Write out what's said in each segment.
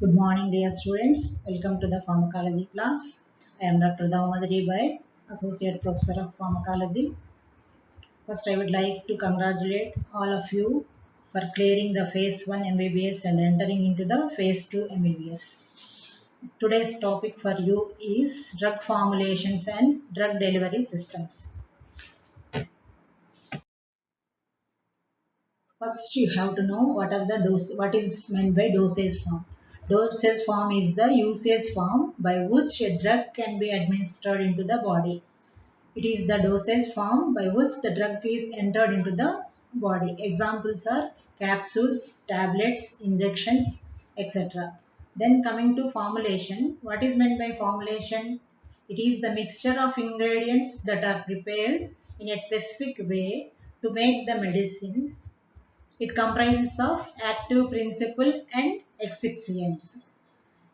Good morning, dear students. Welcome to the pharmacology class. I am Dr. Daumadri Bai, Associate Professor of Pharmacology. First, I would like to congratulate all of you for clearing the Phase 1 MBBS and entering into the Phase 2 MBBS. Today's topic for you is drug formulations and drug delivery systems. First, you have to know what is meant by dosage form. Dosage form is the usage form by which a drug can be administered into the body. It is the dosage form by which the drug is entered into the body. Examples are capsules, tablets, injections, etc. Then coming to formulation, what is meant by formulation? It is the mixture of ingredients that are prepared in a specific way to make the medicine. It comprises of active principle and excipients.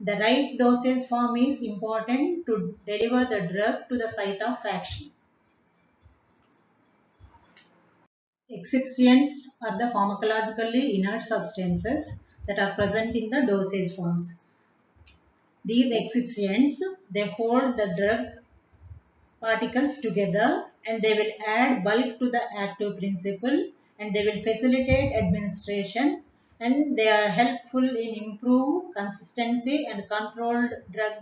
The right dosage form is important to deliver the drug to the site of action. Excipients are the pharmacologically inert substances that are present in the dosage forms. These excipients, they hold the drug particles together and they will add bulk to the active principle and they will facilitate administration and they are helpful in improve consistency and controlled drug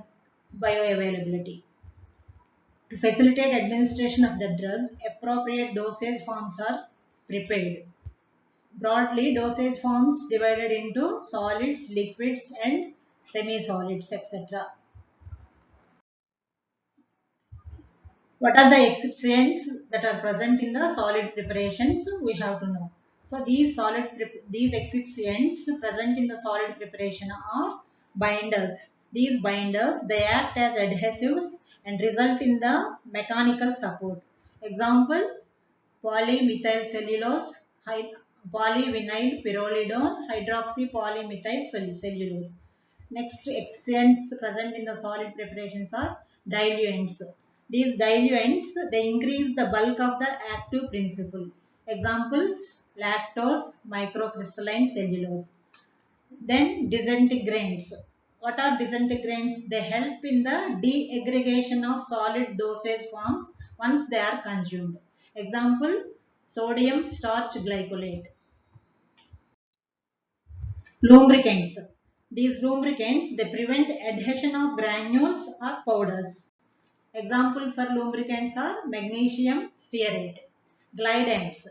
bioavailability. To facilitate administration of the drug, appropriate dosage forms are prepared. Broadly, dosage forms divided into solids, liquids and semi-solids, etc. What are the excipients that are present in the solid preparations? We have to know. So these excipients present in the solid preparation are binders. These binders, they act as adhesives and result in the mechanical support. Example, polymethylcellulose, polyvinyl pyrrolidone, hydroxypolymethyl cellulose. Next, excipients present in the solid preparations are diluents. These diluents, they increase the bulk of the active principle. Examples, lactose, microcrystalline cellulose. Then disintegrants. What are disintegrants? They help in the deaggregation of solid dosage forms once they are consumed. Example, sodium starch glycolate. Lubricants. These lubricants, they prevent adhesion of granules or powders. Example for lubricants are magnesium stearate. Glidants.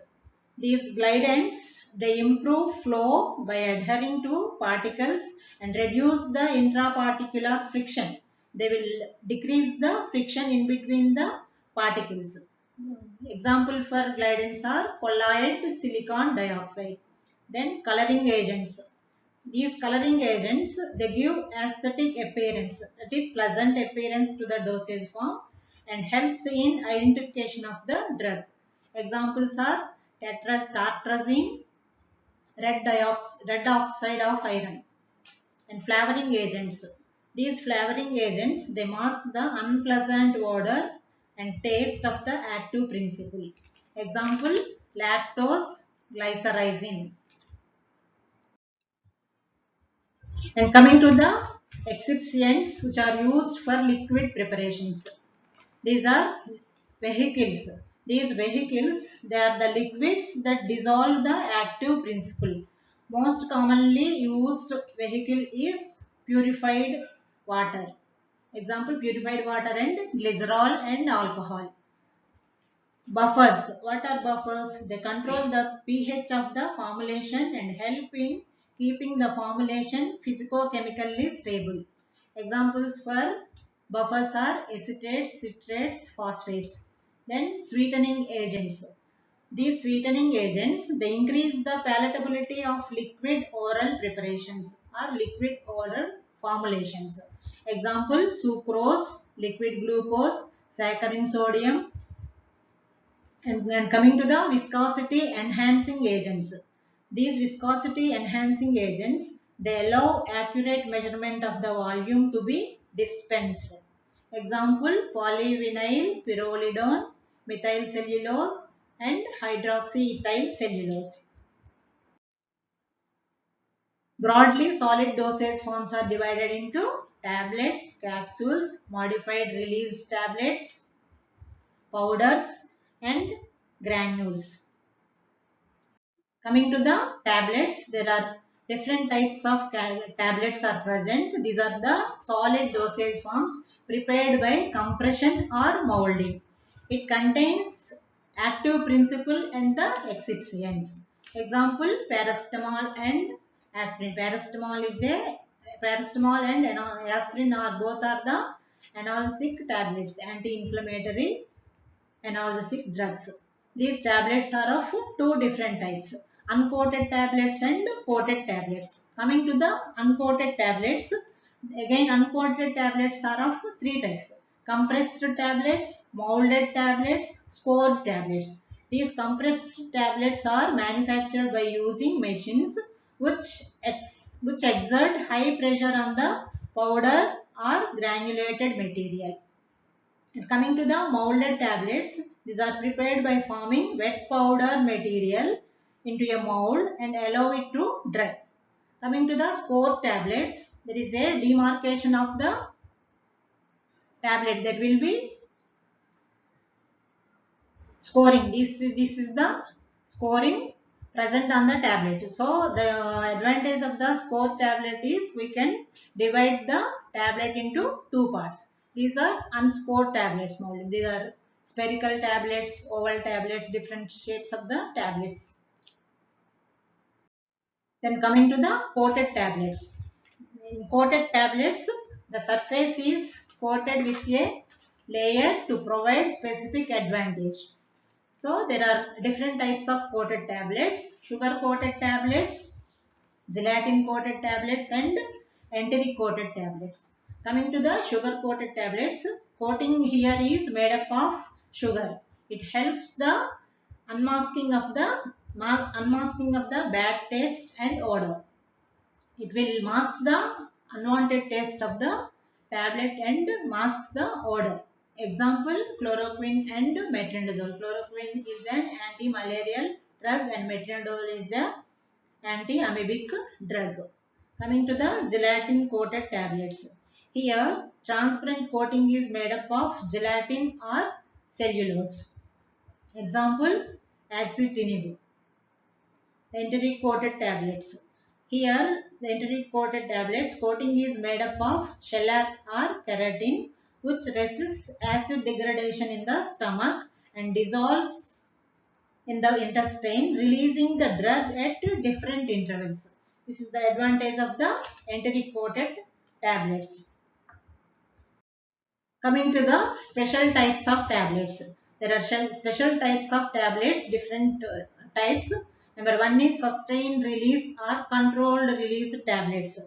These glidants, they improve flow by adhering to particles and reduce the intraparticular friction. They will decrease the friction in between the particles. Example for glidants are colloid silicon dioxide. Then coloring agents. These coloring agents, they give aesthetic appearance, that is pleasant appearance to the dosage form and helps in identification of the drug. Examples are tartrazine, red oxide of iron, and flavoring agents. These flavoring agents, they mask the unpleasant odor and taste of the active principle. Example, lactose glycyrrhizin. And coming to the excipients which are used for liquid preparations. These are vehicles. These vehicles, they are the liquids that dissolve the active principle. Most commonly used vehicle is purified water. Example, purified water and glycerol and alcohol. Buffers. What are buffers? They control the pH of the formulation and help in keeping the formulation physicochemically stable. Examples for buffers are acetates, citrates, phosphates. Then sweetening agents. These sweetening agents, they increase the palatability of liquid oral preparations or liquid oral formulations. Example, sucrose, liquid glucose, saccharin sodium, and coming to the viscosity enhancing agents. These viscosity enhancing agents, they allow accurate measurement of the volume to be dispensed. Example, polyvinyl pyrrolidone, methyl cellulose and hydroxyethyl cellulose. Broadly, solid dosage forms are divided into tablets, capsules, modified release tablets, powders, and granules. Coming to the tablets, there are different types of tablets are present. These are the solid dosage forms prepared by compression or molding. It contains active principle and the excipients. Example, paracetamol and aspirin. Paracetamol and aspirin are both are the analgesic tablets, anti-inflammatory analgesic drugs. These tablets are of two different types, uncoated tablets and coated tablets. Coming to the uncoated tablets, again uncoated tablets are of three types, compressed tablets, molded tablets, scored tablets. These compressed tablets are manufactured by using machines which, which exert high pressure on the powder or granulated material. Coming to the molded tablets, these are prepared by forming wet powder material into a mold and allow it to dry. Coming to the score tablets, there is a demarcation of the tablet that will be scoring. This is the scoring present on the tablet. So the advantage of the score tablet is we can divide the tablet into two parts. These are unscored tablets molded. These are spherical tablets, oval tablets, different shapes of the tablets. Then coming to the coated tablets. In coated tablets, the surface is coated with a layer to provide specific advantage. So there are different types of coated tablets, sugar coated tablets, gelatin coated tablets and enteric coated tablets. Coming to the sugar coated tablets, coating here is made up of sugar. It helps the unmasking of the bad taste and odor. It will mask the unwanted taste of the tablet and masks the odor. Example, chloroquine and metronidazole. Chloroquine is an anti-malarial drug and metronidazole is an anti-amoebic drug. Coming to the gelatin coated tablets. Here, transparent coating is made up of gelatin or cellulose. Example, axitinib. Enteric coated tablets. Here, the enteric coated tablets coating is made up of shellac or keratin, which resists acid degradation in the stomach and dissolves in the intestine, releasing the drug at different intervals. This is the advantage of the enteric coated tablets. Coming to the special types of tablets. There are special types of tablets, different types. Number one is sustained release or controlled release tablets.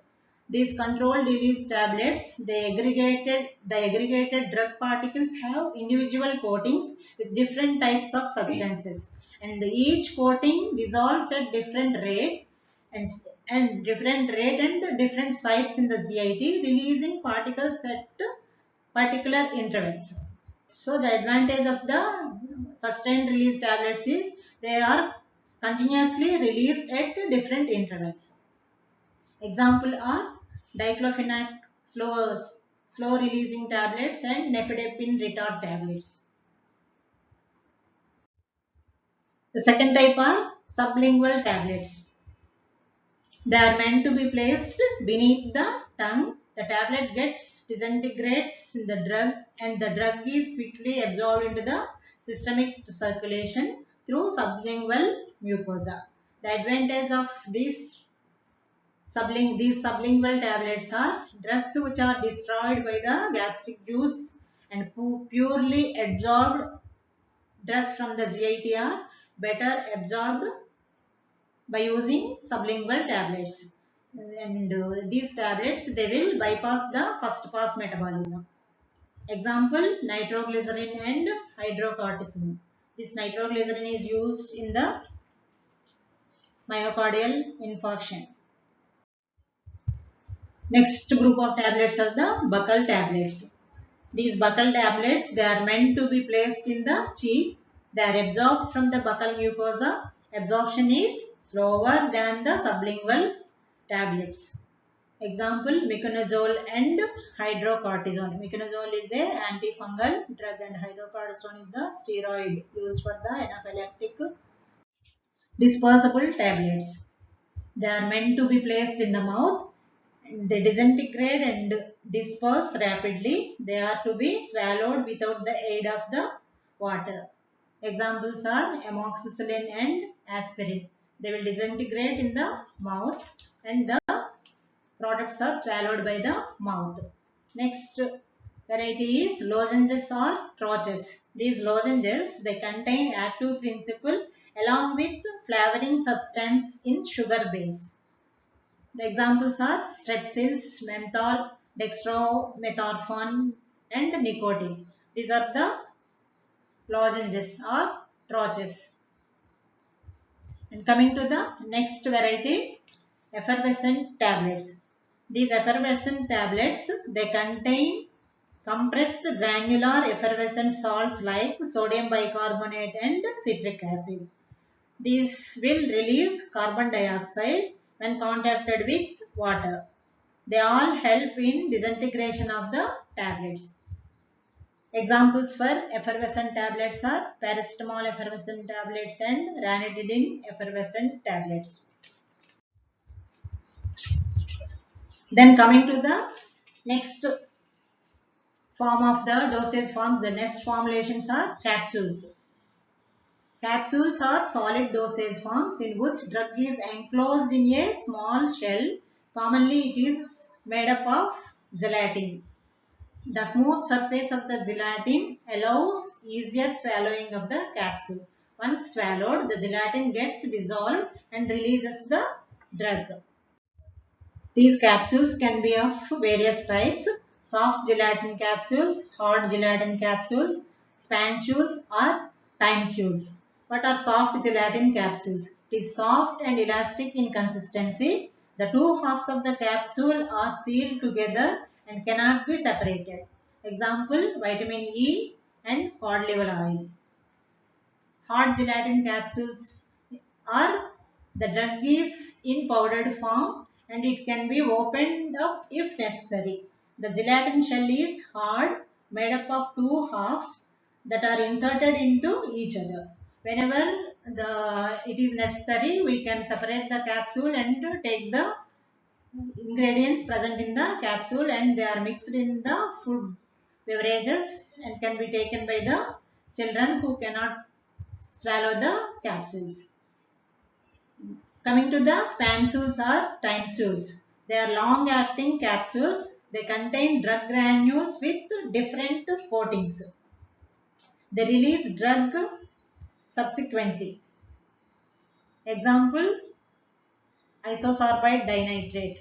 These controlled release tablets, the aggregated drug particles have individual coatings with different types of substances, and each coating dissolves at different rate and different sites in the GIT, releasing particles at particular intervals. So the advantage of the sustained release tablets is they are continuously released at different intervals. Example are diclofenac slow releasing tablets and nifedipine retard tablets. The second type are sublingual tablets. They are meant to be placed beneath the tongue. The tablet gets disintegrates in the drug and the drug is quickly absorbed into the systemic circulation through sublingual mucosa. The advantage of these sublingual tablets are drugs which are destroyed by the gastric juice and purely absorbed drugs from the GIT are better absorbed by using sublingual tablets, and these tablets they will bypass the first pass metabolism. Example, nitroglycerin and hydrocortisone. This nitroglycerin is used in the myocardial infarction. Next group of tablets are the buccal tablets. These buccal tablets they are meant to be placed in the cheek. They are absorbed from the buccal mucosa. Absorption is slower than the sublingual tablets. Example, miconazole and hydrocortisone. Miconazole is a antifungal drug and hydrocortisone is the steroid used for the anaphylactic dispersible tablets. They are meant to be placed in the mouth. They disintegrate and disperse rapidly. They are to be swallowed without the aid of the water. Examples are amoxicillin and aspirin. They will disintegrate in the mouth and the products are swallowed by the mouth. Next variety is lozenges or troches. These lozenges, they contain active principle along with flavoring substance in sugar base. The examples are strepsils, menthol, dextromethorphan and nicotine. These are the lozenges or troches. And coming to the next variety, effervescent tablets. These effervescent tablets, they contain compressed granular effervescent salts like sodium bicarbonate and citric acid. These will release carbon dioxide when contacted with water. They all help in disintegration of the tablets. Examples for effervescent tablets are paracetamol effervescent tablets and ranitidine effervescent tablets. Then coming to the next form of the dosage forms, the next formulations are capsules. Capsules are solid dosage forms in which drug is enclosed in a small shell. Commonly it is made up of gelatin. The smooth surface of the gelatin allows easier swallowing of the capsule. Once swallowed, the gelatin gets dissolved and releases the drug. These capsules can be of various types: soft gelatin capsules, hard gelatin capsules, spansules or timessules. What are soft gelatin capsules? It is soft and elastic in consistency. The two halves of the capsule are sealed together and cannot be separated. Example, vitamin E and cod liver oil. Hard gelatin capsules are the drug is in powdered form and it can be opened up if necessary. The gelatin shell is hard, made up of two halves that are inserted into each other. Whenever it is necessary, we can separate the capsule and take the ingredients present in the capsule and they are mixed in the food beverages and can be taken by the children who cannot swallow the capsules. Coming to the spansules or timessules. They are long acting capsules. They contain drug granules with different coatings. They release drug subsequently. Example, isosorbide dinitrate.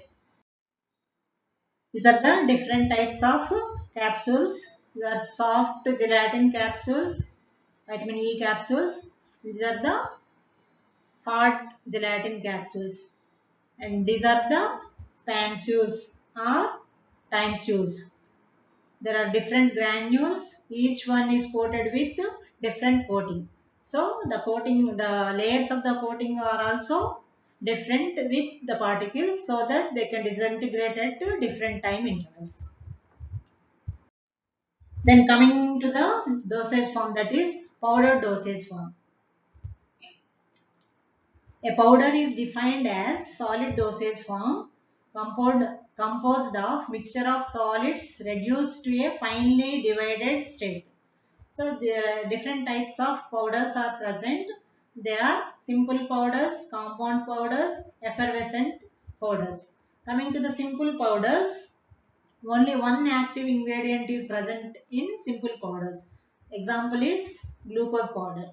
These are the different types of capsules. Your soft gelatin capsules, vitamin E capsules. These are the hard gelatin capsules. And these are the spansules or timessules. There are different granules. Each one is coated with different coating. So the coating, the layers of the coating are also different with the particles so that they can disintegrate at different time intervals. Then coming to the dosage form, that is powder dosage form. A powder is defined as solid dosage form composed of mixture of solids reduced to a finely divided state. So there are different types of powders are present. There are simple powders, compound powders, effervescent powders. Coming to the simple powders, only one active ingredient is present in simple powders. Example is glucose powder.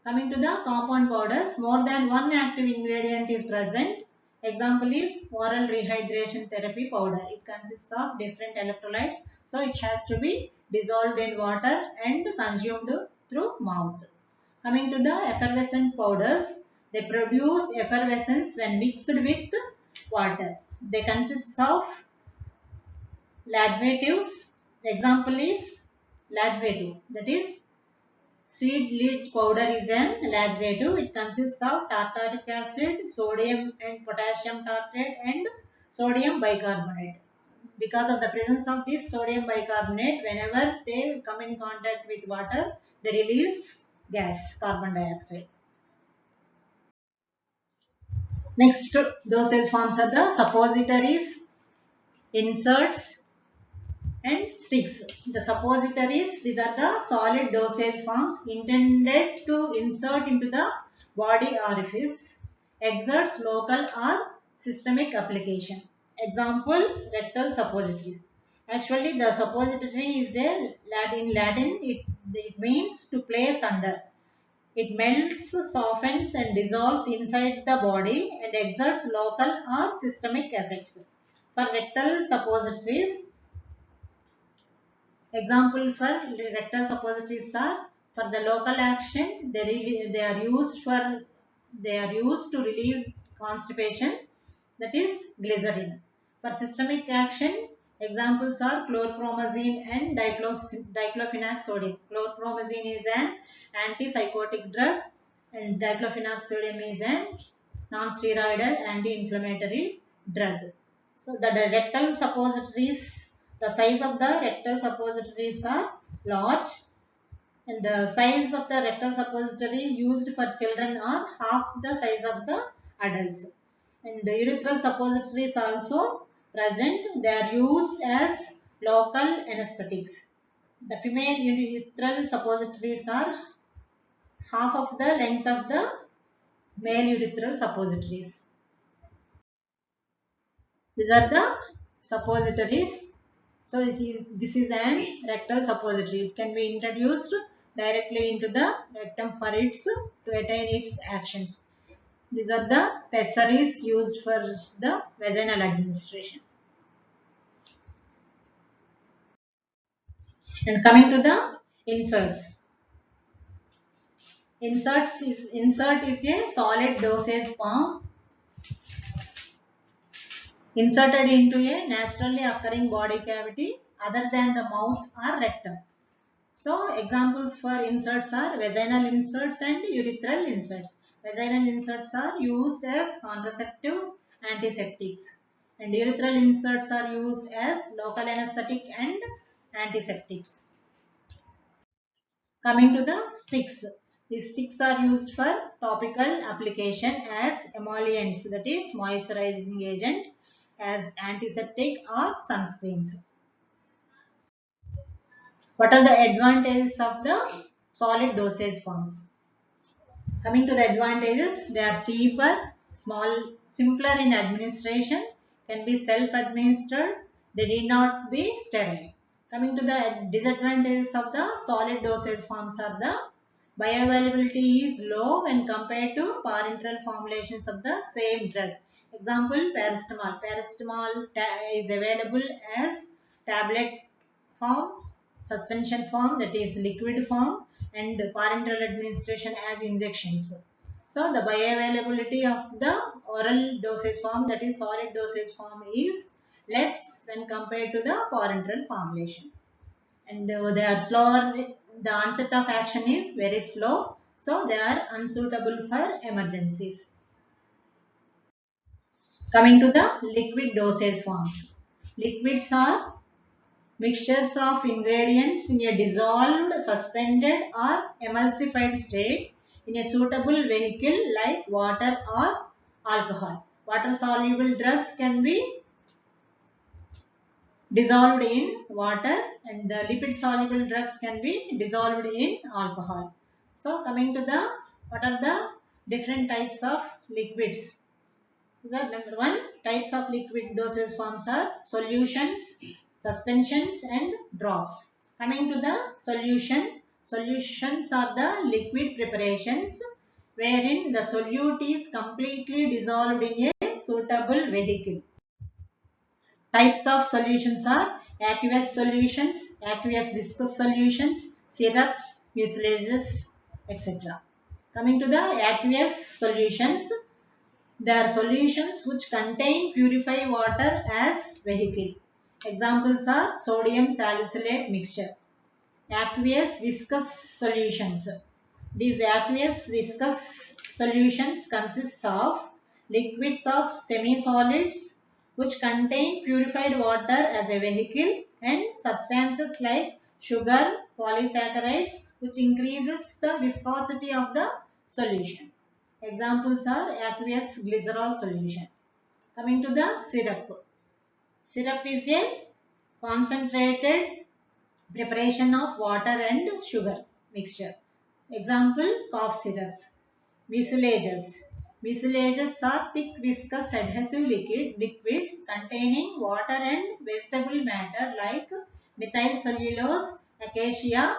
Coming to the compound powders, more than one active ingredient is present. Example is oral rehydration therapy powder. It consists of different electrolytes, so it has to be dissolved in water and consumed through mouth. Coming to the effervescent powders, they produce effervescence when mixed with water. They consist of laxatives. Example is laxative, that is Seed powder is an laxative. It consists of tartaric acid, sodium and potassium tartrate, and sodium bicarbonate. Because of the presence of this sodium bicarbonate, whenever they come in contact with water, they release gas, carbon dioxide. Next dosage forms are the suppositories, inserts, and sticks. The suppositories, these are the solid dosage forms intended to insert into the body orifice, exerts local or systemic application. Example, rectal suppositories. Actually, the suppository is a in Latin, it means to place under. It melts, softens, and dissolves inside the body and exerts local or systemic effects. For rectal suppositories, example for rectal suppositories are for the local action. They are used to relieve constipation. That is glycerin. For systemic action, examples are chlorpromazine and diclofenac sodium. Chlorpromazine is an antipsychotic drug, and diclofenac sodium is an non-steroidal anti-inflammatory drug. So the rectal suppositories, the size of the rectal suppositories are large, and the size of the rectal suppository used for children are half the size of the adults. And the urethral suppositories also present. They are used as local anesthetics. The female urethral suppositories are half of the length of the male urethral suppositories. These are the suppositories. So this is an rectal suppository. It can be introduced directly into the rectum for its to attain its actions. These are the pessaries used for the vaginal administration. And coming to the inserts. Insert is a solid dosage form inserted into a naturally occurring body cavity other than the mouth or rectum. So examples for inserts are vaginal inserts and urethral inserts. Vaginal inserts are used as contraceptives, antiseptics, and urethral inserts are used as local anesthetic and antiseptics. Coming to the sticks. These sticks are used for topical application as emollients, that is moisturizing agent, as antiseptic or sunscreens. What are the advantages of the solid dosage forms? Coming to the advantages, they are cheaper, simpler in administration, can be self-administered, they need not be sterile. Coming to the disadvantages of the solid dosage forms are the bioavailability is low when compared to parenteral formulations of the same drug. Example, paracetamol. Paracetamol is available as tablet form, suspension form, that is liquid form, and parenteral administration as injections. So the bioavailability of the oral dosage form, that is solid dosage form, is less when compared to the parenteral formulation. And they are slower, the onset of action is very slow, so they are unsuitable for emergencies. Coming to the liquid dosage forms. Liquids are mixtures of ingredients in a dissolved, suspended or emulsified state in a suitable vehicle like water or alcohol. Water soluble drugs can be dissolved in water, and the lipid soluble drugs can be dissolved in alcohol. So coming to the what are the different types of liquids? These are number one, types of liquid dosage forms are solutions, suspensions, and drops. Coming to the solutions are the liquid preparations wherein the solute is completely dissolved in a suitable vehicle. Types of solutions are aqueous solutions, aqueous viscous solutions, syrups, mucilages, etc. Coming to the aqueous solutions, they are solutions which contain purified water as vehicle. Examples are sodium salicylate mixture. aqueous viscous solutions. These aqueous viscous solutions consists of liquids of semi-solids which contain purified water as a vehicle and substances like sugar, polysaccharides which increases the viscosity of the solution. Examples are aqueous glycerol solution. Coming to the syrup. Syrup is a concentrated preparation of water and sugar mixture. Example, cough syrups. Mucilages. Mucilages are thick viscous adhesive liquids containing water and vegetable matter like methyl cellulose, acacia.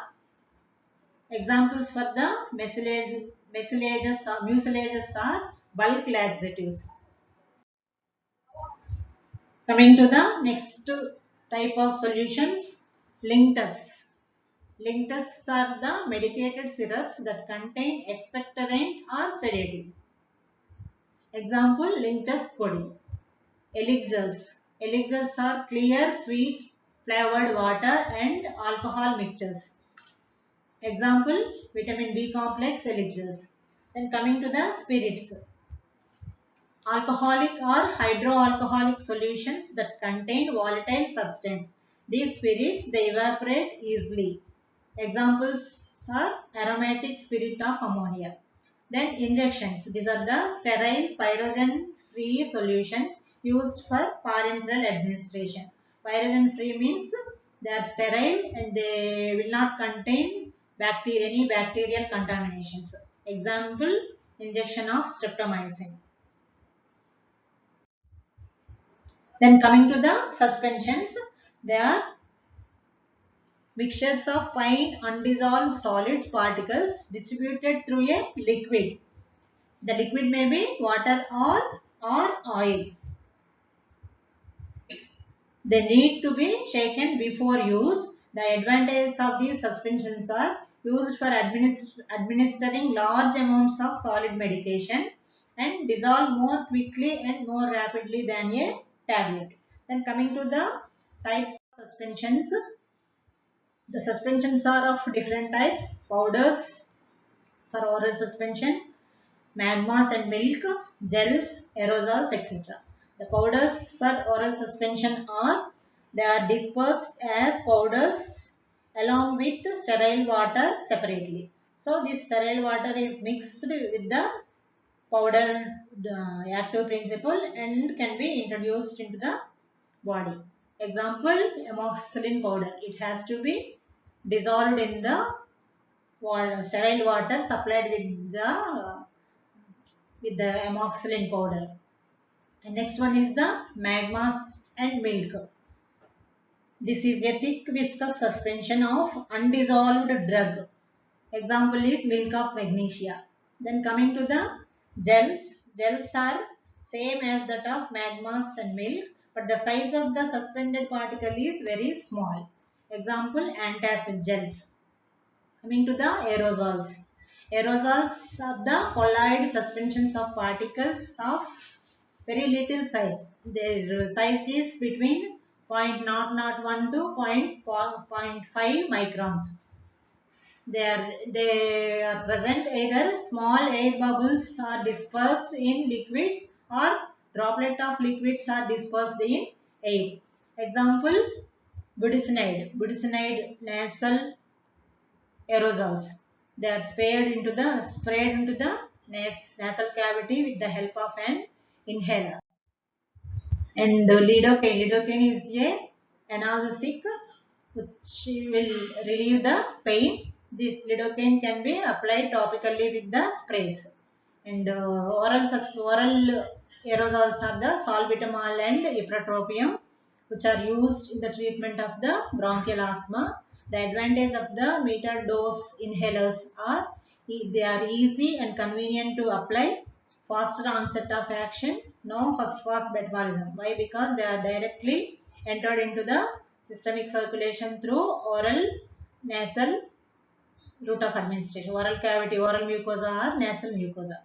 Examples for the mucilages are bulk laxatives. Coming to the next type of solutions, linctus. Linctus are the medicated syrups that contain expectorant or sedative. Example, linctus podi. Elixirs. Elixirs are clear, sweet, flavored water and alcohol mixtures. Example, vitamin B complex elixirs. Then coming to the spirits. Alcoholic or hydroalcoholic solutions that contain volatile substance. These spirits they evaporate easily. Examples are aromatic spirit of ammonia. Then injections. These are the sterile pyrogen free solutions used for parenteral administration. Pyrogen free means they are sterile and they will not contain any bacterial contaminations. Example, injection of streptomycin. Then coming to the suspensions, they are mixtures of fine undissolved solids particles distributed through a liquid. The liquid may be water or oil. They need to be shaken before use. The advantages of these suspensions are used for administering large amounts of solid medication and dissolve more quickly and more rapidly than a tablet. Then coming to the types of suspensions. The suspensions are of different types. Powders for oral suspension, magmas and milk, gels, aerosols, etc. The powders for oral suspension are they are dispersed as powders along with sterile water separately. So this sterile water is mixed with the powder active principle and can be introduced into the body. Example, amoxicillin powder. It has to be dissolved in the sterile water supplied with the amoxicillin powder. And next one is the magmas and milk. This is a thick viscous suspension of undissolved drug. Example is milk of magnesia. Then coming to the gels. Gels are same as that of magmas and milk, but the size of the suspended particle is very small. Example, antacid gels. Coming to the aerosols. Aerosols are the colloid suspensions of particles of very little size. Their size is between 0.001 to 0.5 microns. They are present either small air bubbles are dispersed in liquids or droplet of liquids are dispersed in air. Example, budesonide nasal aerosols. They are sprayed into the nasal cavity with the help of an inhaler. And lidocaine is a analgesic which will relieve the pain. This lidocaine can be applied topically with the sprays. And oral aerosols are the salbutamol and ipratropium, which are used in the treatment of the bronchial asthma. The advantage of the metered dose inhalers are they are easy and convenient to apply, faster onset of action, no first pass metabolism. Why? Because they are directly entered into the systemic circulation through oral nasal route of administration, oral cavity, oral mucosa or nasal mucosa.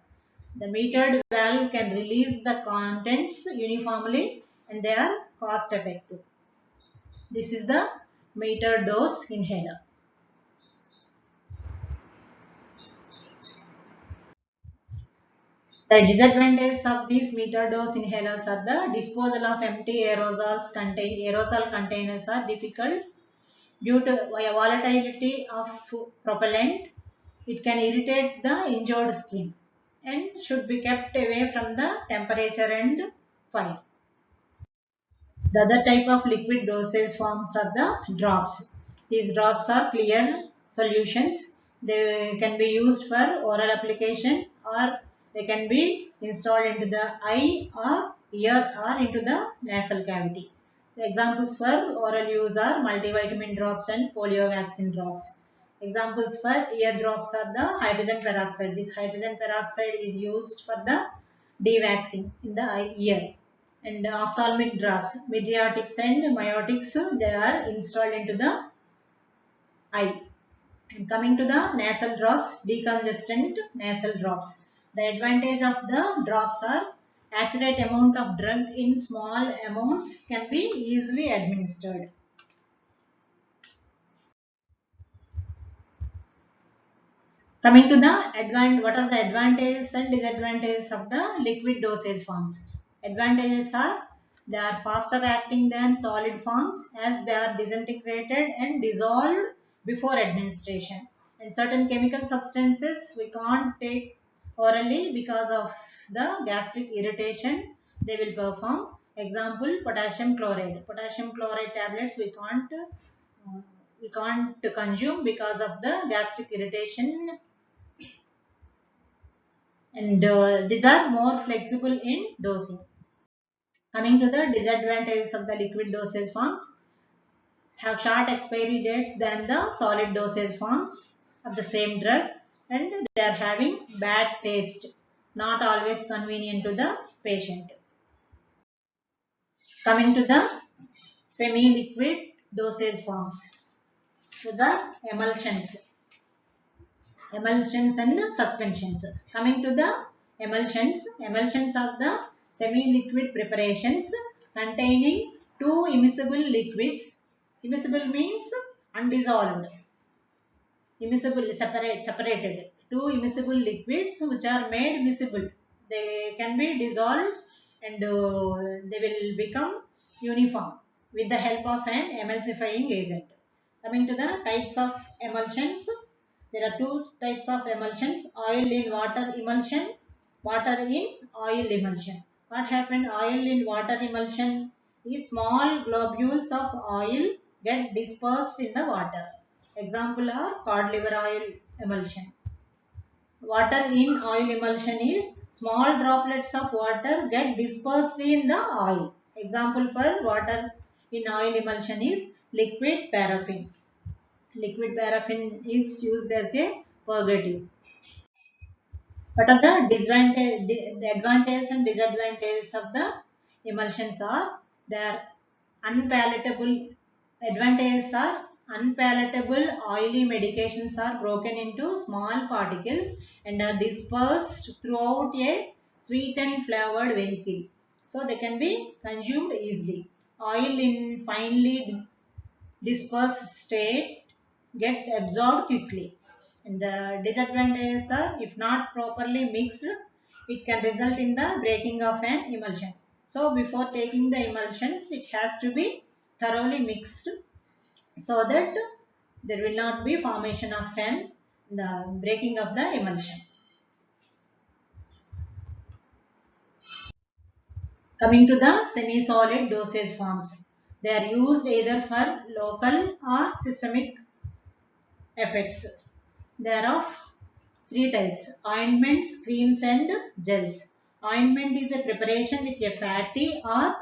The metered valve can release the contents uniformly and they are cost effective. This is the metered dose inhaler. The disadvantages of these metered dose inhalers are the disposal of empty aerosol containers are difficult due to volatility of propellant. It can irritate the injured skin and should be kept away from the temperature and fire. The other type of liquid dosage forms are the drops. These drops are clear solutions. They can be used for oral application, or they can be installed into the eye or ear or into the nasal cavity. The examples for oral use are multivitamin drops and polio vaccine drops. Examples for ear drops are the hydrogen peroxide. This hydrogen peroxide is used for the devaxing in the ear. And ophthalmic drops, mydriatics and myotics, they are installed into the eye. And coming to the nasal drops, decongestant nasal drops. The advantage of the drops are accurate amount of drug in small amounts can be easily administered. Coming to the what are the advantages and disadvantages of the liquid dosage forms? Advantages are they are faster acting than solid forms as they are disintegrated and dissolved before administration. And certain chemical substances we can't take orally because of the gastric irritation they will perform. Example, potassium chloride. Potassium chloride tablets we can't consume because of the gastric irritation, and these are more flexible in dosing. Coming to the disadvantages of the liquid dosage forms, have short expiry dates than the solid dosage forms of the same drug, and they are having bad taste, not always convenient to the patient. Coming to the semi-liquid dosage forms, those are emulsions and suspensions. Coming to the emulsions are the semi-liquid preparations containing two immiscible liquids. Immiscible means undissolved. Immiscible, separated. Two immiscible liquids which are made miscible. They can be dissolved and they will become uniform with the help of an emulsifying agent. Coming to the types of emulsions, there are two types of emulsions: oil in water emulsion, water in oil emulsion. What happened? Oil in water emulsion is small globules of oil get dispersed in the water. Example are cod liver oil emulsion. Water in oil emulsion is small droplets of water get dispersed in the oil. Example for water in oil emulsion is liquid paraffin. Liquid paraffin is used as a purgative. What are the advantages and disadvantages of the emulsions are? Their unpalatable advantages are unpalatable oily medications are broken into small particles and are dispersed throughout a sweet and flavored vehicle. So they can be consumed easily. Oil in finely dispersed state gets absorbed quickly. And the disadvantages are if not properly mixed, it can result in the breaking of an emulsion. So before taking the emulsions, it has to be thoroughly mixed so that there will not be formation of an the breaking of the emulsion. Coming to the semi-solid dosage forms, they are used either for local or systemic effects. There are of three types: ointments, creams, and gels. Ointment is a preparation with a fatty or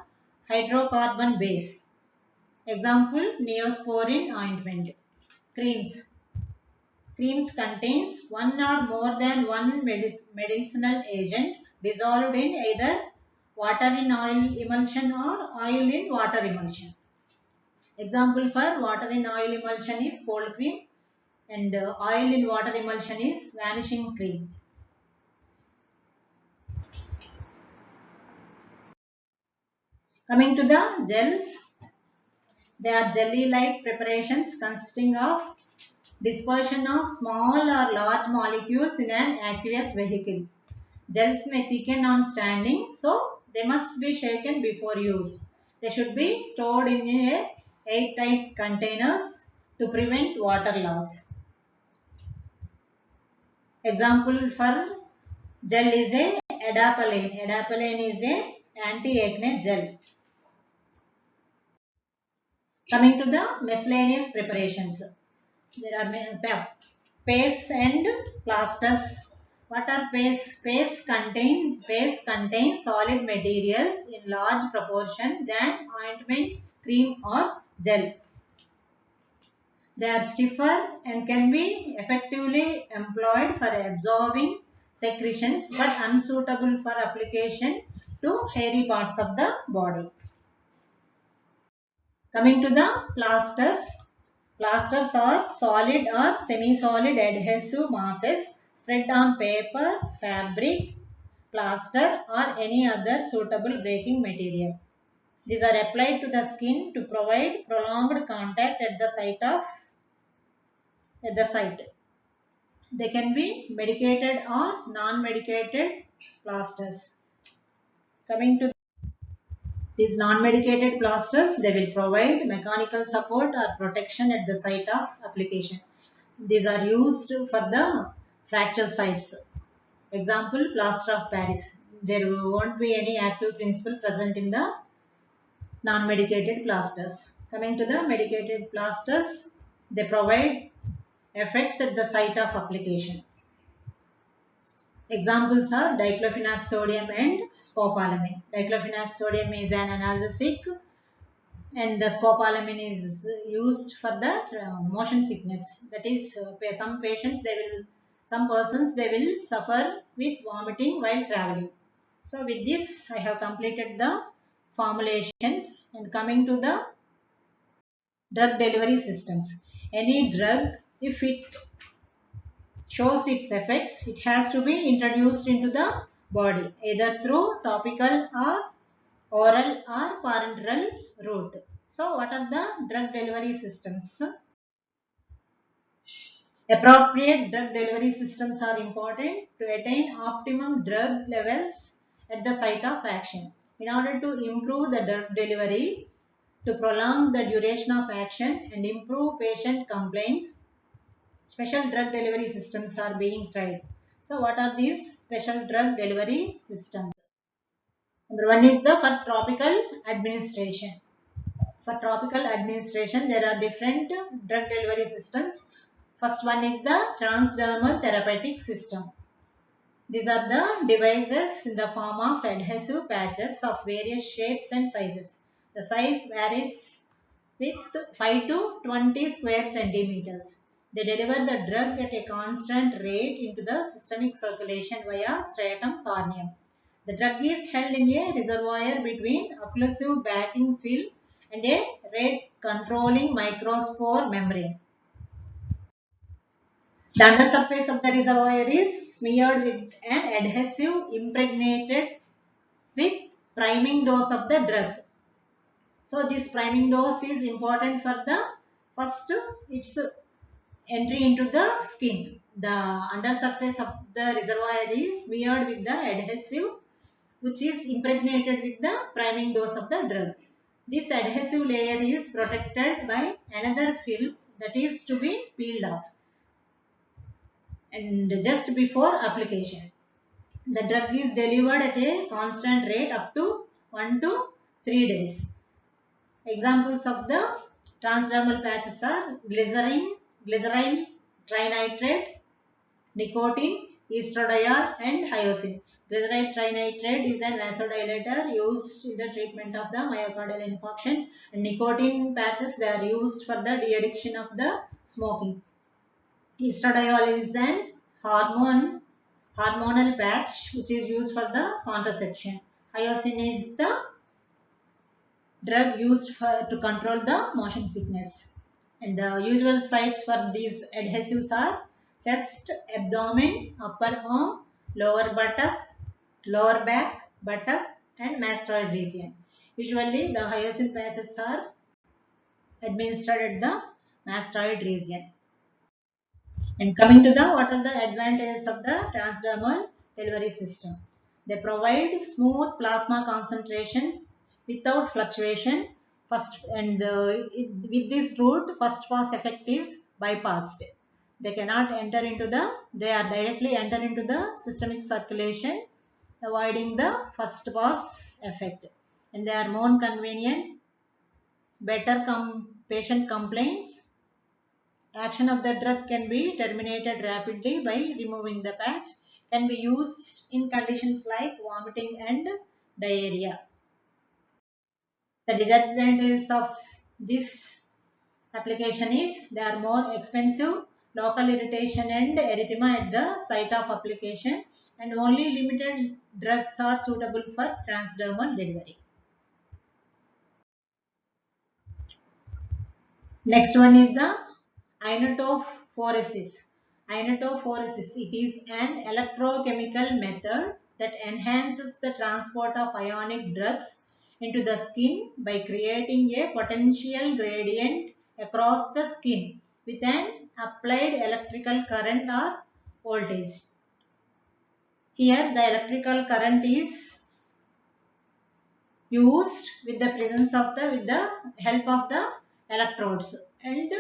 hydrocarbon base. Example, Neosporin ointment. Creams. Creams contains one or more than one medicinal agent dissolved in either water in oil emulsion or oil in water emulsion. Example for water in oil emulsion is cold cream, and oil in water emulsion is vanishing cream. Coming to the gels, they are jelly-like preparations consisting of dispersion of small or large molecules in an aqueous vehicle. Gels may thicken on standing, so they must be shaken before use. They should be stored in a airtight containers to prevent water loss. Example for gel is a adapalene. Adapalene is a anti-acne gel. Coming to the miscellaneous preparations, there are pastes and plasters. What are pastes? Pastes contain solid materials in large proportion than ointment, cream or gel. They are stiffer and can be effectively employed for absorbing secretions but unsuitable for application to hairy parts of the body. Coming to the plasters. Plasters are solid or semi-solid adhesive masses spread on paper, fabric, plaster or any other suitable breaking material. These are applied to the skin to provide prolonged contact at the site. They can be medicated or non-medicated plasters. Coming to these non-medicated plasters, they will provide mechanical support or protection at the site of application. These are used for the fracture sites. Example, plaster of Paris. There won't be any active principle present in the non-medicated plasters. Coming to the medicated plasters, they provide effects at the site of application. Examples are diclofenac sodium and scopolamine. Diclofenac sodium is an analgesic and the scopolamine is used for the motion sickness. That is, some persons they will suffer with vomiting while traveling. So with this, I have completed the formulations and coming to the drug delivery systems. Any drug, if it shows its effects, it has to be introduced into the body either through topical or oral or parenteral route. So what are the drug delivery systems? Appropriate drug delivery systems are important to attain optimum drug levels at the site of action. In order to improve the drug delivery, to prolong the duration of action and improve patient complaints, special drug delivery systems are being tried. So what are these special drug delivery systems? Number one is the for topical administration. For topical administration, there are different drug delivery systems. First one is the transdermal therapeutic system. These are the devices in the form of adhesive patches of various shapes and sizes. The size varies with 5 to 20 square centimeters. They deliver the drug at a constant rate into the systemic circulation via stratum corneum. The drug is held in a reservoir between occlusive backing film and a rate controlling microspore membrane. The undersurface of the reservoir is smeared with an adhesive impregnated with priming dose of the drug. So this priming dose is important for the first its entry into the skin. The undersurface of the reservoir is smeared with the adhesive which is impregnated with the priming dose of the drug. This adhesive layer is protected by another film that is to be peeled off and just before application. The drug is delivered at a constant rate up to 1 to 3 days. Examples of the transdermal patches are glyceryl trinitrate, nicotine, estradiol and hyoscine. Glyceryl trinitrate is an vasodilator used in the treatment of the myocardial infarction, and nicotine patches they are used for the de-addiction of the smoking. Estradiol is an hormonal patch which is used for the contraception. Hyoscine is the drug used to control the motion sickness. And the usual sites for these adhesives are chest, abdomen, upper arm, lower buttock, lower back, buttock and mastoid region. Usually the hyoscine patches are administered at the mastoid region. And coming to the what are the advantages of the transdermal delivery system. They provide smooth plasma concentrations without fluctuation. With this route, first pass effect is bypassed. They cannot enter into the, they are directly enter into the systemic circulation, avoiding the first pass effect. And they are more convenient, better patient complaints. Action of the drug can be terminated rapidly by removing the patch. Can be used in conditions like vomiting and diarrhea. The disadvantage of this application is they are more expensive, local irritation and erythema at the site of application, and only limited drugs are suitable for transdermal delivery. Next one is the ionotophoresis. Ionotophoresis, it is an electrochemical method that enhances the transport of ionic drugs into the skin by creating a potential gradient across the skin with an applied electrical current or voltage. Here the electrical current is used with the presence of with the help of the electrodes, and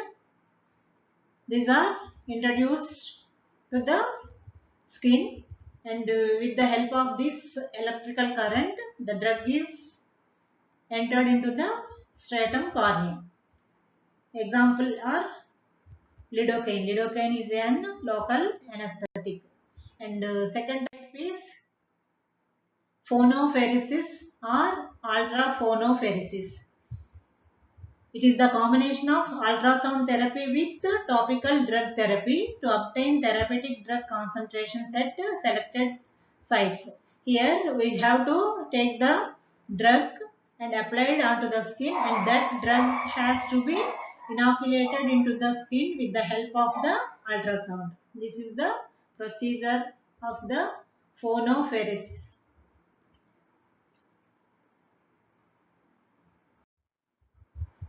these are introduced to the skin, and with the help of this electrical current the drug is entered into the stratum corneum. Example are lidocaine. Lidocaine is an local anesthetic. And second type is phonopheresis or ultraphonoepheresis. It is the combination of ultrasound therapy with topical drug therapy to obtain therapeutic drug concentrations at selected sites. Here we have to take the drug and apply it onto the skin, and that drug has to be inoculated into the skin with the help of the ultrasound. This is the procedure of the phonopheresis.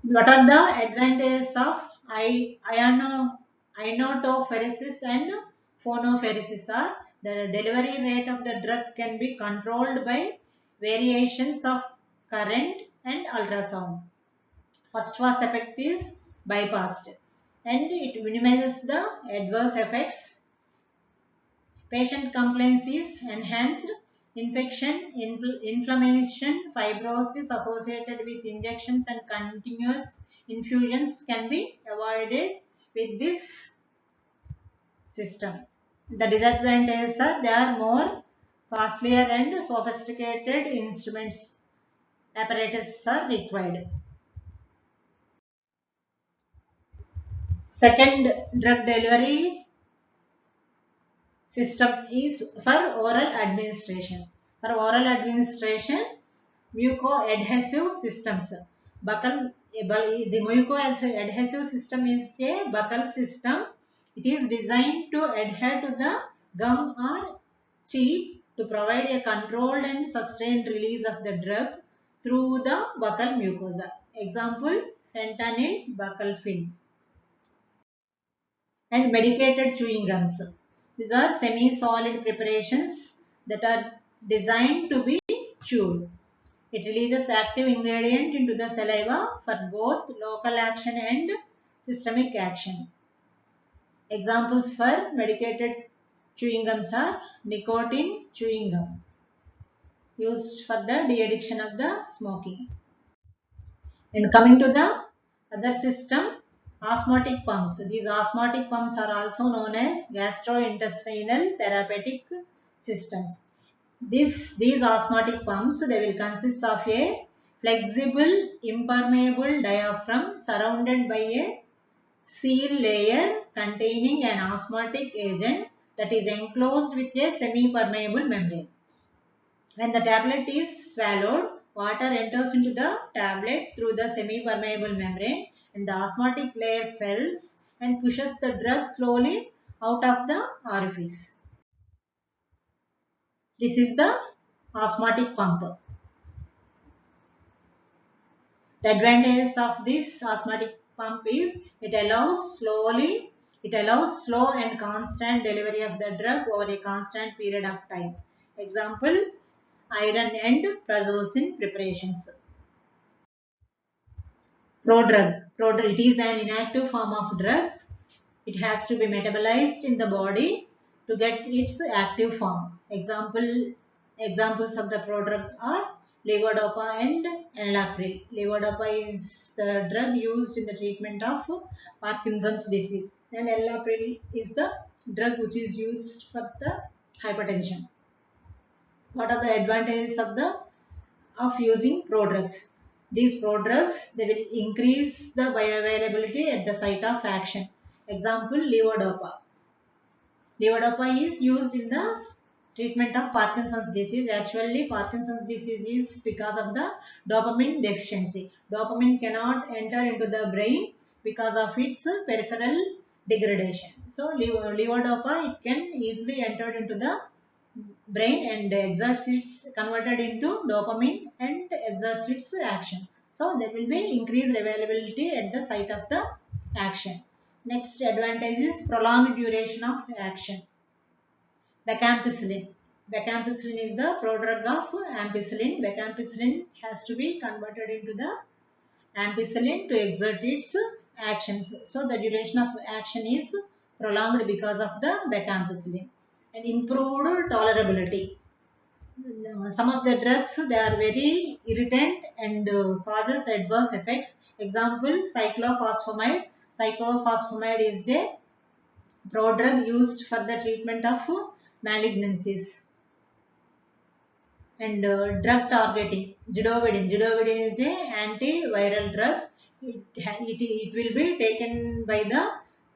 What are the advantages of ionotophoresis and phonopheresis? Are the delivery rate of the drug can be controlled by variations of current and ultrasound. First pass effect is bypassed and it minimizes the adverse effects. Patient compliance is enhanced. Infection, inflammation, fibrosis associated with injections and continuous infusions can be avoided with this system. The disadvantages are they are more costlier and sophisticated instruments, apparatus are required. Second drug delivery system is for oral administration. For oral administration, mucoadhesive systems. The mucoadhesive system is a buccal system. It is designed to adhere to the gum or cheek to provide a controlled and sustained release of the drug through the buccal mucosa. Example, fentanyl buccal film. And medicated chewing gums. These are semi-solid preparations that are designed to be chewed. It releases active ingredient into the saliva for both local action and systemic action. Examples for medicated chewing gums are nicotine chewing gum, used for the de-addiction of the smoking. And coming to the other system, osmotic pumps. These osmotic pumps are also known as gastrointestinal therapeutic systems. These osmotic pumps, they will consist of a flexible impermeable diaphragm surrounded by a seal layer containing an osmotic agent that is enclosed with a semi-permeable membrane. When the tablet is swallowed, water enters into the tablet through the semi-permeable membrane and the osmotic layer swells and pushes the drug slowly out of the orifice. This is the osmotic pump. The advantage of this osmotic pump is it allows slowly It allows slow and constant delivery of the drug over a constant period of time. Example, iron and prazosin preparations. Prodrug. Prodrug. It is an inactive form of drug. It has to be metabolized in the body to get its active form. Examples of the prodrug are levodopa and enalapril. Levodopa is the drug used in the treatment of Parkinson's disease, and enalapril is the drug which is used for the hypertension. What are the advantages of using prodrugs? These prodrugs, they will increase the bioavailability at the site of action. Example, levodopa. Levodopa is used in the treatment of Parkinson's disease. Actually, Parkinson's disease is because of the dopamine deficiency. Dopamine cannot enter into the brain because of its peripheral degradation. So, levodopa, it can easily enter into the brain and exerts its converted into dopamine and exerts its action. So, there will be increased availability at the site of the action. Next advantage is prolonged duration of action. Vacampicillin. Vacampicillin is the prodrug of ampicillin. Vacampicillin has to be converted into the ampicillin to exert its actions. So the duration of action is prolonged because of the vacampicillin. And improved tolerability. Some of the drugs, they are very irritant and causes adverse effects. Example, cyclophosphamide. Cyclophosphamide is a prodrug used for the treatment of malignancies. And drug targeting, zidovudine is a antiviral drug. It will be taken by the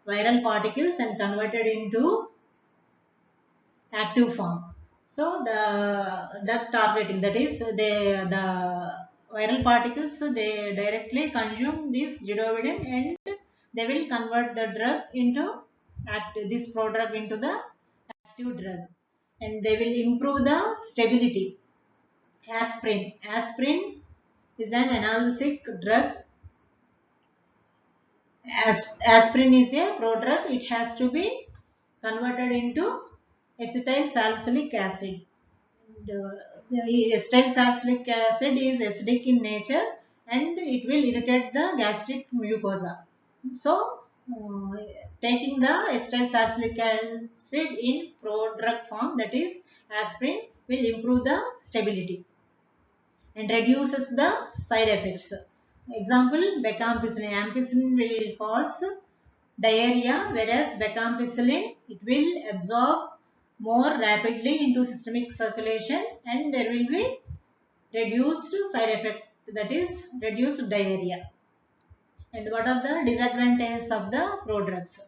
viral particles and converted into active form. So the drug targeting, that is, the viral particles, they directly consume this zidovudine and they will convert the drug into this prodrug into the active drug, and they will improve the stability. Aspirin. Aspirin is an analgesic drug. Aspirin is a prodrug. It has to be converted into acetyl salicylic acid. The acetyl salicylic acid is acidic in nature and it will irritate the gastric mucosa. So, taking the acetyl salicylic acid in prodrug form, that is aspirin, will improve the stability and reduces the side effects. Example, vacampicillin. Ampicillin will cause diarrhea, whereas vacampicillin, it will absorb more rapidly into systemic circulation and there will be reduced side effect, that is reduced diarrhea. And what are the disadvantages of the prodrugs?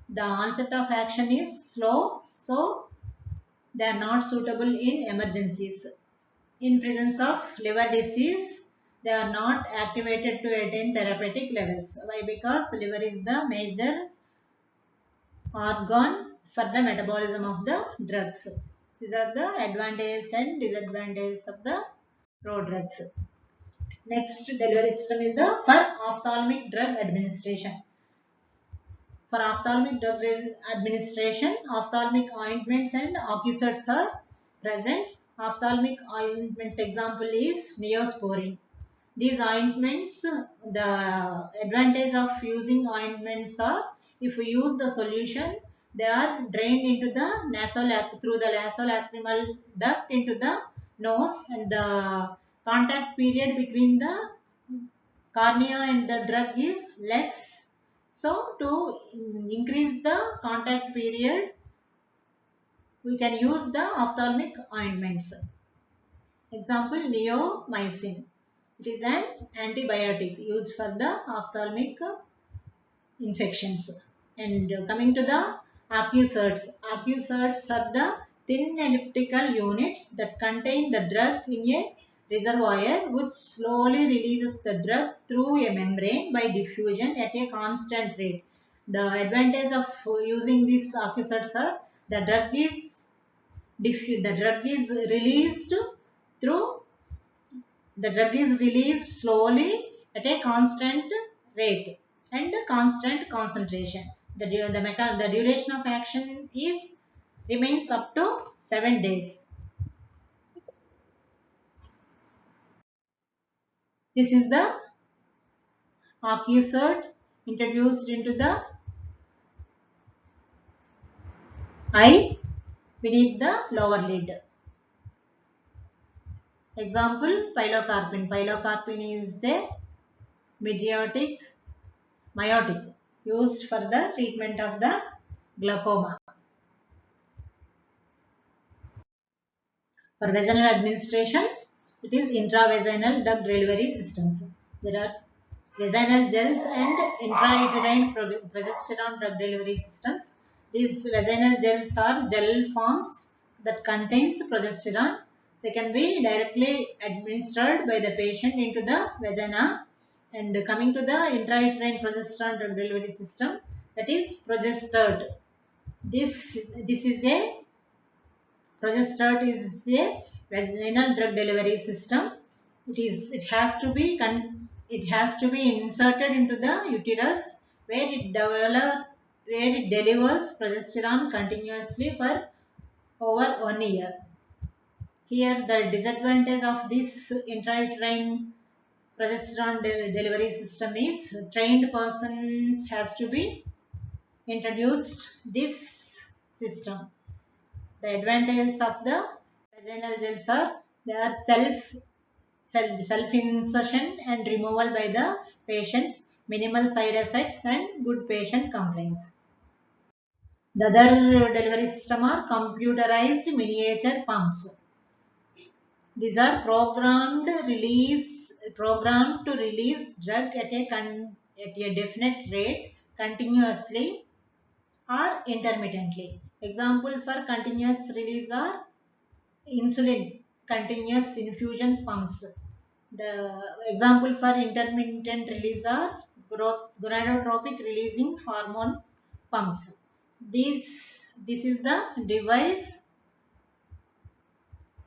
The onset of action is slow, so they are not suitable in emergencies. In presence of liver disease, they are not activated to attain therapeutic levels. Why? Because liver is the major organ for the metabolism of the drugs. These are the advantages and disadvantages of the prodrugs. Next delivery system is the for ophthalmic drug administration. For ophthalmic drug administration, ophthalmic ointments and ocucerts are present. Ophthalmic ointments example is Neosporin. These ointments, the advantage of using ointments are, if we use the solution, they are drained into the through the nasolacrimal duct into the nose, and the contact period between the cornea and the drug is less. So to increase the contact period, we can use the ophthalmic ointments. Example, neomycin. It is an antibiotic used for the ophthalmic infections. And coming to the ocucerts. Ocucerts are the thin elliptical units that contain the drug in a reservoir which slowly releases the drug through a membrane by diffusion at a constant rate. The advantage of using these ocucerts are the drug is released through the drug is released slowly at a constant rate and constant concentration. The duration of action remains up to 7 days. This is the Accusert introduced into the eye beneath the lower lid. Example, pilocarpine. Pilocarpine is a miotic used for the treatment of the glaucoma. For vaginal administration, it is intravaginal drug delivery systems. There are vaginal gels and intrauterine progesterone drug delivery systems. These vaginal gels are gel forms that contains progesterone. They can be directly administered by the patient into the vagina. And coming to the intrauterine progesterone drug delivery system, that is Progestert. This is a Progestert is a vaginal drug delivery system. It has to be inserted into the uterus where it delivers progesterone continuously for over 1 year. Here the disadvantage of this intrauterine progesterone delivery system is trained persons has to be introduced this system. The advantages of the vaginal gels are they are self insertion and removal by the patients, minimal side effects and good patient complaints. The other delivery system are computerized miniature pumps. These are programmed to release drug at a definite rate continuously or intermittently. Example for continuous release are insulin continuous infusion pumps. The example for intermittent release are gonadotropic releasing hormone pumps. This is the device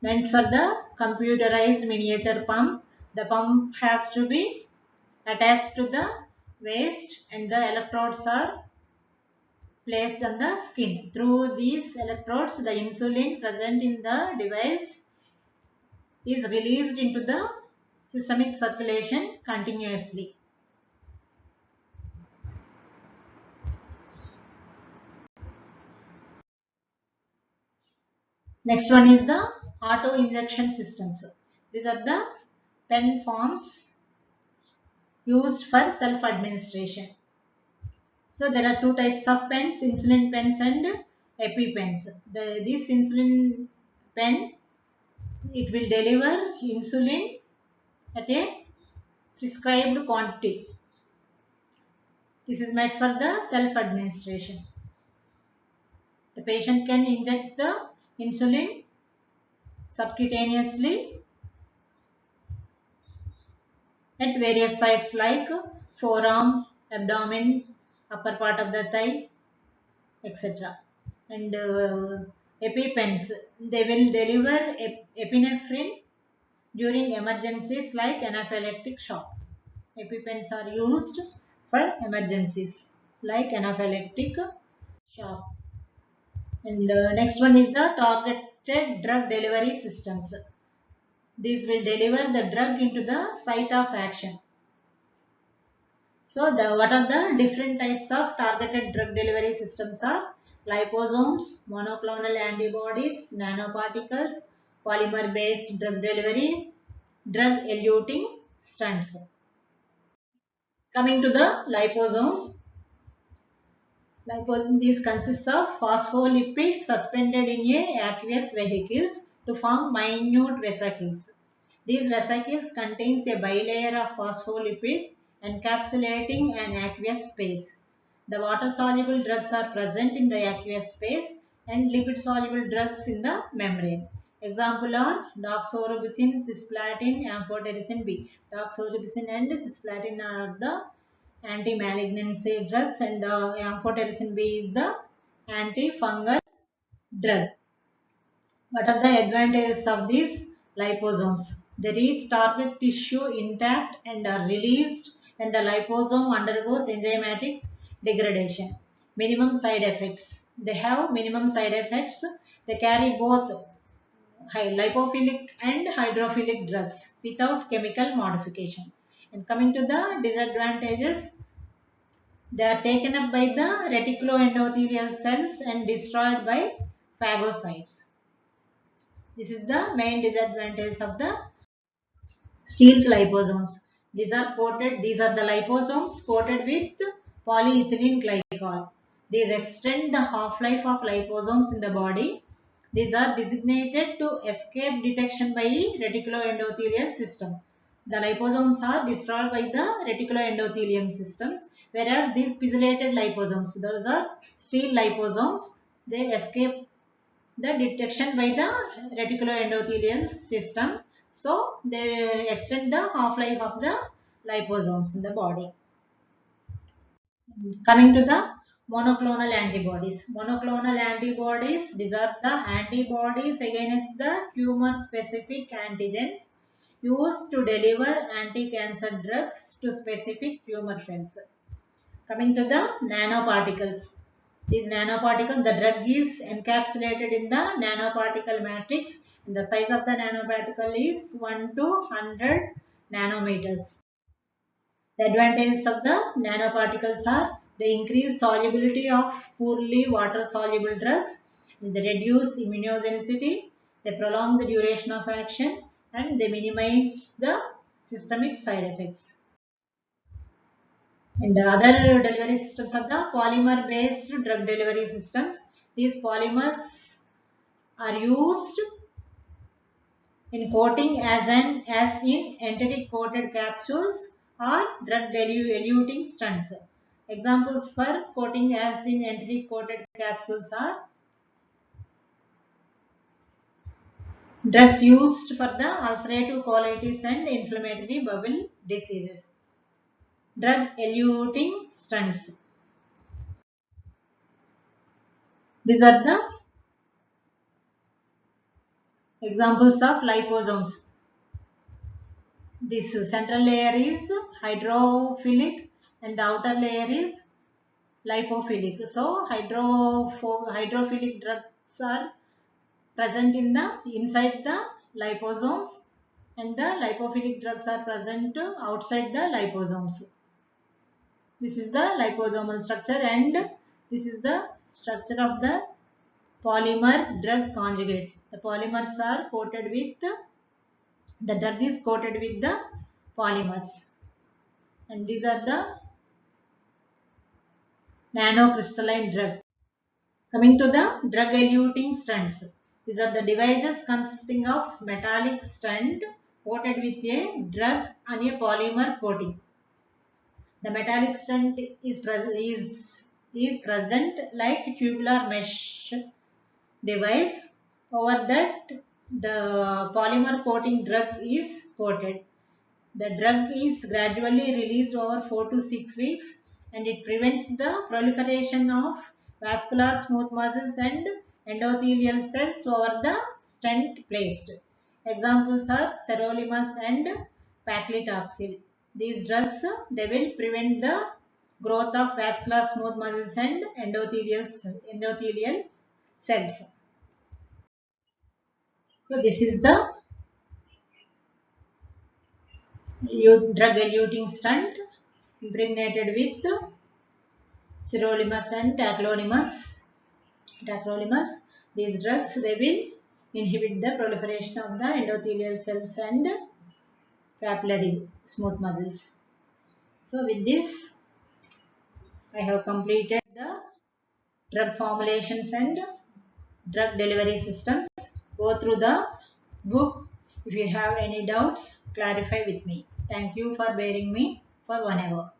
meant for the computerized miniature pump. The pump has to be attached to the waist and the electrodes are placed on the skin. Through these electrodes, the insulin present in the device is released into the systemic circulation continuously. Next one is the auto injection systems. These are the pen forms used for self administration. So there are two types of pens, insulin pens and EpiPens. This insulin pen, it will deliver insulin at a prescribed quantity. This is meant for the self administration. The patient can inject the insulin subcutaneously at various sites like forearm, abdomen, upper part of the thigh, etc. And EpiPens, they will deliver epinephrine during emergencies like anaphylactic shock. EpiPens are used for emergencies like anaphylactic shock. And next one is the targeted drug delivery systems. These will deliver the drug into the site of action. So what are the different types of targeted drug delivery systems are liposomes, monoclonal antibodies, nanoparticles, polymer based drug delivery, drug eluting stunts. Coming to the liposomes, these consist of phospholipids suspended in a aqueous vesicles to form minute vesicles. These vesicles contains a bilayer of phospholipid encapsulating an aqueous space. The water-soluble drugs are present in the aqueous space and lipid-soluble drugs in the membrane. Example are doxorubicin, cisplatin, amphotericin B. Doxorubicin and cisplatin are the anti-malignancy drugs and amphotericin B is the antifungal drug. What are the advantages of these liposomes? They reach target tissue intact and are released when the liposome undergoes enzymatic degradation. minimum side effects. They have minimum side effects. They carry both lipophilic and hydrophilic drugs without chemical modification. And coming to the disadvantages, they are taken up by the reticuloendothelial cells and destroyed by phagocytes. This is the main disadvantage of the Steel's liposomes. These are the liposomes coated with polyethylene glycol. These extend the half-life of liposomes in the body. These are designated to escape detection by reticuloendothelial system. The liposomes are destroyed by the reticuloendothelium systems, whereas these pegylated liposomes, those are steel liposomes, they escape the detection by the reticuloendothelial system. So they extend the half-life of the liposomes in the body. Coming to the monoclonal antibodies. Monoclonal antibodies, these are the antibodies against the tumor-specific antigens used to deliver anti-cancer drugs to specific tumor cells. Coming to the nanoparticles. These nanoparticles, the drug is encapsulated in the nanoparticle matrix, and the size of the nanoparticle is 1 to 100 nanometers. The advantages of the nanoparticles are they increase solubility of poorly water soluble drugs, they reduce immunogenicity, they prolong the duration of action, and they minimize the systemic side effects. And the other delivery systems are the polymer based drug delivery systems. These polymers are used in coating as in enteric coated capsules or drug eluting stunts. Examples for coating as in enteric coated capsules are drugs used for the ulcerative colitis and inflammatory bowel diseases. Drug eluting stunts. These are the examples of liposomes. This central layer is hydrophilic and the outer layer is lipophilic. So hydrophilic drugs are present in the inside the liposomes and the lipophilic drugs are present outside the liposomes. This is the liposomal structure and this is the structure of the polymer drug conjugate. The polymers are coated with the drug is coated with the polymers, and these are the nanocrystalline drug. Coming to the drug eluting stunts, these are the devices consisting of metallic stent coated with a drug and a polymer coating. The metallic stent is present like tubular mesh device. Over that, the polymer coating drug is coated. The drug is gradually released over 4 to 6 weeks and it prevents the proliferation of vascular smooth muscles and endothelial cells over the stent placed. Examples are sirolimus and paclitaxel. These drugs they will prevent the growth of vascular smooth muscles and endothelial cells. So this is the drug eluting stunt impregnated with sirolimus and tacrolimus. These drugs they will inhibit the proliferation of the endothelial cells and capillary smooth muscles. So with this, I have completed the drug formulations and drug delivery systems. Go through the book. If you have any doubts, clarify with me. Thank you for bearing me for 1 hour.